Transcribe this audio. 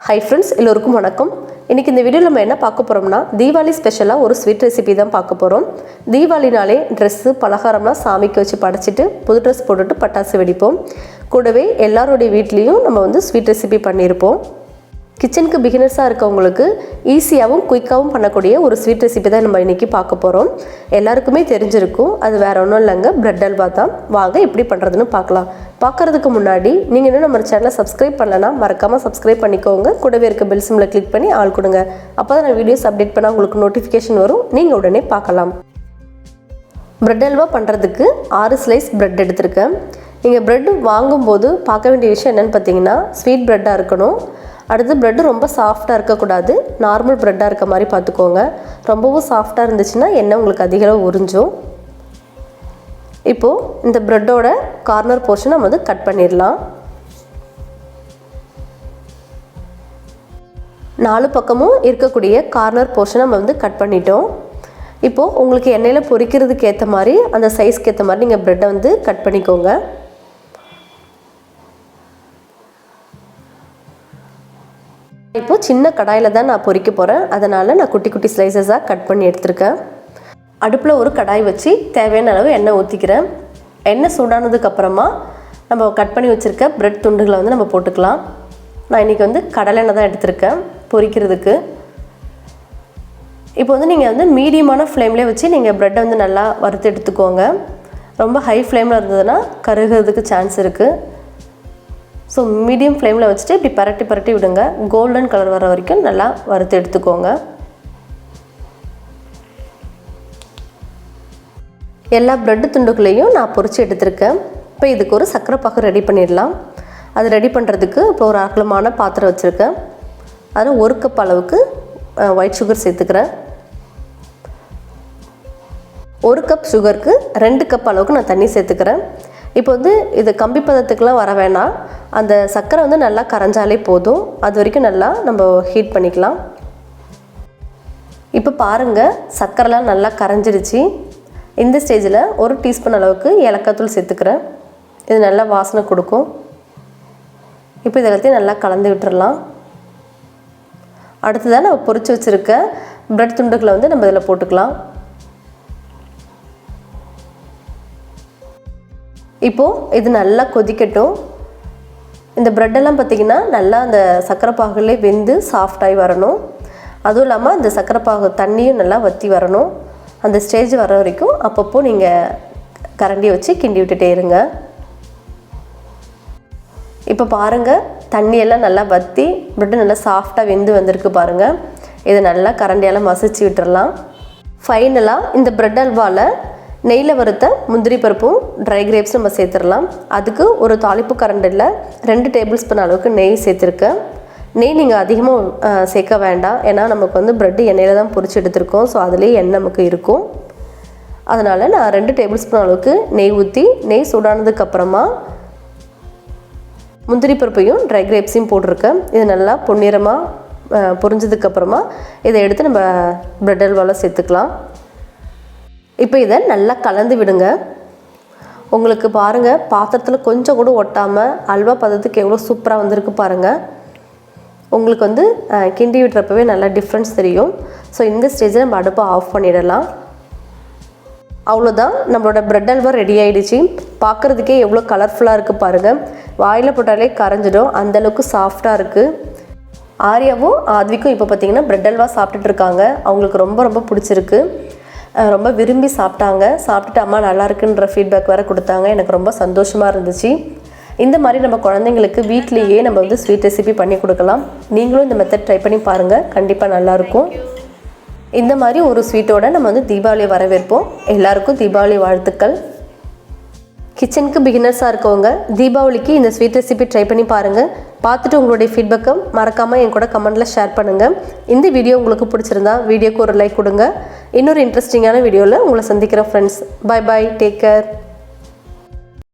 Hi friends, எல்லோருக்கும் வணக்கம். இன்றைக்கி இந்த வீடியோவில் நம்ம என்ன பார்க்க போகிறோம்னா, தீபாவளி ஸ்பெஷலாக ஒரு ஸ்வீட் ரெசிபி தான் பார்க்க போகிறோம். தீபாவளினாலே ட்ரெஸ்ஸு பலகாரம்லாம் சாமிக்கு வச்சு படைச்சிட்டு புது ட்ரெஸ் போட்டுட்டு பட்டாசு வெடிப்போம். கூடவே எல்லாருடைய வீட்லேயும் நம்ம ஸ்வீட் ரெசிபி பண்ணியிருப்போம். கிச்சனுக்கு பிகினர்ஸாக இருக்கவங்களுக்கு ஈஸியாகவும் குயிக்காகவும் பண்ணக்கூடிய ஒரு ஸ்வீட் ரெசிபி தான் நம்ம இன்றைக்கி பார்க்க போகிறோம். எல்லாருக்குமே தெரிஞ்சிருக்கும், அது வேறு ஒன்றும் இல்லைங்க, பிரெட் அல்வா தான். வாங்க எப்படி பண்ணுறதுன்னு பார்க்கலாம். பார்க்குறதுக்கு முன்னாடி நீங்கள் இன்னும் நம்ம சேனலை சப்ஸ்கிரைப் பண்ணலைன்னா மறக்காமல் சப்ஸ்கிரைப் பண்ணிக்கோங்க. கூடவே இருக்க பெல் சிம்மில் கிளிக் பண்ணி ஆள் கொடுங்க. அப்போ தான் நான் வீடியோஸ் அப்டேட் பண்ணால் உங்களுக்கு நோட்டிஃபிகேஷன் வரும், நீங்கள் உடனே பார்க்கலாம். பிரெட் அல்வா பண்ணுறதுக்கு 6 ஸ்லைஸ் பிரெட் எடுத்திருக்கேன். நீங்கள் ப்ரெட்டு வாங்கும்போது பார்க்க வேண்டிய விஷயம் என்னென்னு பார்த்தீங்கன்னா, ஸ்வீட் ப்ரெட்டாக இருக்கணும். அடுத்து ப்ரெட்டு ரொம்ப சாஃப்டாக இருக்கக்கூடாது, நார்மல் ப்ரெட்டாக இருக்க மாதிரி பார்த்துக்கோங்க. ரொம்பவும் சாஃப்டாக இருந்துச்சுன்னா எண்ணெய் உங்களுக்கு அதிகளவு உறிஞ்சும். இப்போது இந்த ப்ரெட்டோட கார்னர் போர்ஷனை நம்ம கட் பண்ணிடலாம். 4 பக்கமும் இருக்கக்கூடிய கார்னர் போர்ஷனை நம்ம கட் பண்ணிட்டோம். இப்போது உங்களுக்கு எண்ணெயில் பொரிக்கிறதுக்கு ஏற்ற மாதிரி, அந்த சைஸ்க்கு ஏற்ற மாதிரி நீங்கள் ப்ரெட்டை கட் பண்ணிக்கோங்க. இப்போது சின்ன கடாயில் தான் நான் பொரிக்க போகிறேன், அதனால் நான் குட்டி குட்டி ஸ்லைசஸாக கட் பண்ணி எடுத்துருக்கேன். அடுப்பில் ஒரு கடாய் வச்சு தேவையான அளவு எண்ணெய் ஊற்றிக்கிறேன். எண்ணெய் சூடானதுக்கப்புறமா நம்ம கட் பண்ணி வச்சுருக்க பிரெட் துண்டுகளை நம்ம போட்டுக்கலாம். நான் இன்றைக்கி கடலெண்ணெய் தான் எடுத்திருக்கேன் பொரிக்கிறதுக்கு. இப்போ நீங்கள் மீடியமான ஃப்ளேம்லேயே வச்சு நீங்கள் ப்ரெட்டை நல்லா வறுத்து எடுத்துக்கோங்க. ரொம்ப ஹை ஃப்ளேமில் இருந்ததுன்னா கருகிறதுக்கு சான்ஸ் இருக்குது. ஸோ மீடியம் ஃப்ளேமில் வச்சுட்டு இப்படி பரட்டி விடுங்க. கோல்டன் கலர் வர வரைக்கும் நல்லா வறுத்து எடுத்துக்கோங்க. எல்லா ப்ரெட்டு துண்டுகளையும் நான் பொரித்து எடுத்துருக்கேன். இப்போ இதுக்கு ஒரு சர்க்கரை பாகு ரெடி பண்ணிடலாம். அது ரெடி பண்ணுறதுக்கு இப்போ ஒரு அகலமான பாத்திரம் வச்சுருக்கேன். அதில் 1 கப் அளவுக்கு ஒயிட் சுகர் சேர்த்துக்கிறேன். 1 கப் சுகருக்கு 2 கப் அளவுக்கு நான் தண்ணி சேர்த்துக்கிறேன். இப்போ இது கம்பி பதத்துக்கெலாம் வர வேணாம், அந்த சர்க்கரை நல்லா கரைஞ்சாலே போதும். அது வரைக்கும் நல்லா நம்ம ஹீட் பண்ணிக்கலாம். இப்போ பாருங்கள், சர்க்கரைலாம் நல்லா கரைஞ்சிடுச்சு. இந்த ஸ்டேஜில் 1 டீஸ்பூன் அளவுக்கு ஏலக்காய் தூள் சேர்த்துக்கிறேன். இது நல்லா வாசனை கொடுக்கும். இப்போ இதை எல்லாத்தையும் நல்லா கலந்து விட்டுறலாம். அடுத்ததாக நம்ம பொரிச்சு வச்சுருக்க பிரெட் துண்டுகளை நம்ம இதில் போட்டுக்கலாம். இப்போது இது நல்லா கொதிக்கட்டும். இந்த ப்ரெட்டெல்லாம் பார்த்திங்கன்னா நல்லா அந்த சர்க்கரை பாகுலே வெந்து சாஃப்டாகி வரணும். அதுவும் இல்லாமல் அந்த சர்க்கரை பாகு தண்ணியும் நல்லா வற்றி வரணும். அந்த ஸ்டேஜ் வர வரைக்கும் அப்பப்போ நீங்கள் கரண்டியை வச்சு கிண்டி விட்டுட்டே இருங்க. இப்போ பாருங்கள், தண்ணியெல்லாம் நல்லா வற்றி ப்ரெட்டு நல்லா சாஃப்டாக வெந்து வந்திருக்கு பாருங்கள். இதை நல்லா கரண்டியால் மசிச்சு விட்டுறலாம். ஃபைனலாக இந்த ப்ரெட் அல்வாவில் நெய்யில் வறுத்த முந்திரி பருப்பும் ட்ரை கிரேப்ஸ் நம்ம சேர்த்துடலாம். அதுக்கு ஒரு தாளிப்பு கரண்டில் 2 டேபிள் ஸ்பூன் அளவுக்கு நெய் சேர்த்துருக்கேன். நெய் நீங்கள் அதிகமாக சேர்க்க வேண்டாம், ஏன்னா நமக்கு ப்ரெட்டு எண்ணெயில் தான் பொரிச்சு எடுத்துருக்கோம். ஸோ அதுலேயே எண்ணெய் நமக்கு இருக்கும். அதனால் நான் 2 டேபிள் ஸ்பூன் அளவுக்கு நெய் ஊற்றி, நெய் சூடானதுக்கப்புறமா முந்திரி பருப்பையும் ட்ரை கிரேப்ஸையும் போட்டிருக்கேன். இது நல்லா பொன்னிறமாக பொரிஞ்சதுக்கப்புறமா இதை எடுத்து நம்ம பிரெட் அல்வாவில் சேர்த்துக்கலாம். இப்போ இதை நல்லா கலந்து விடுங்க. உங்களுக்கு பாருங்கள், பாத்திரத்தில் கொஞ்சம் கூட ஒட்டாமல் அல்வா பதத்துக்கு எவ்வளோ சூப்பராக வந்திருக்கு பாருங்கள். உங்களுக்கு கிண்டி விட்டுறப்பவே நல்லா டிஃப்ரென்ஸ் தெரியும். ஸோ இந்த ஸ்டேஜில் நம்ம அடுப்பை ஆஃப் பண்ணிடலாம். அவ்வளோதான், நம்மளோட பிரெட் அல்வா ரெடி ஆகிடுச்சு. பார்க்குறதுக்கே எவ்வளோ கலர்ஃபுல்லாக இருக்குது பாருங்கள். வாயில் போட்டாலே கரைஞ்சிடும், அந்தளவுக்கு சாஃப்டாக இருக்குது. ஆர்யாவும் ஆத்விக்கும் இப்போ பார்த்திங்கன்னா பிரெட் அல்வா சாப்பிட்டுட்டு இருக்காங்க. அவங்களுக்கு ரொம்ப ரொம்ப பிடிச்சிருக்கு, ரொம்ப விரும்பி சாப்பிட்டாங்க. சாப்பிட்டுட்டு அம்மா நல்லா இருக்குன்ற ஃபீட்பேக் வேறு கொடுத்தாங்க. எனக்கு ரொம்ப சந்தோஷமாக இருந்துச்சு. இந்த மாதிரி நம்ம குழந்தைங்களுக்கு வீட்லேயே நம்ம ஸ்வீட் ரெசிபி பண்ணி கொடுக்கலாம். நீங்களும் இந்த மெத்தட் ட்ரை பண்ணி பாருங்கள், கண்டிப்பாக நல்லாயிருக்கும். இந்த மாதிரி ஒரு ஸ்வீட்டோடு நம்ம தீபாவளியை வரவேற்போம். எல்லாருக்கும் தீபாவளி வாழ்த்துக்கள். கிச்சனுக்கு பிகினர்ஸாக இருக்கவங்க தீபாவளிக்கு இந்த ஸ்வீட் ரெசிபி ட்ரை பண்ணி பாருங்கள். பார்த்துட்டு உங்களுடைய ஃபீட்பேக்கை மறக்காமல் என் கூட கமெண்ட்டில் ஷேர் பண்ணுங்கள். இந்த வீடியோ உங்களுக்கு பிடிச்சிருந்தா வீடியோக்கு ஒரு லைக் கொடுங்க. இன்னொரு இன்ட்ரெஸ்டிங்கான வீடியோவில் உங்களை சந்திக்கிறேன் friends. Bye bye, take care.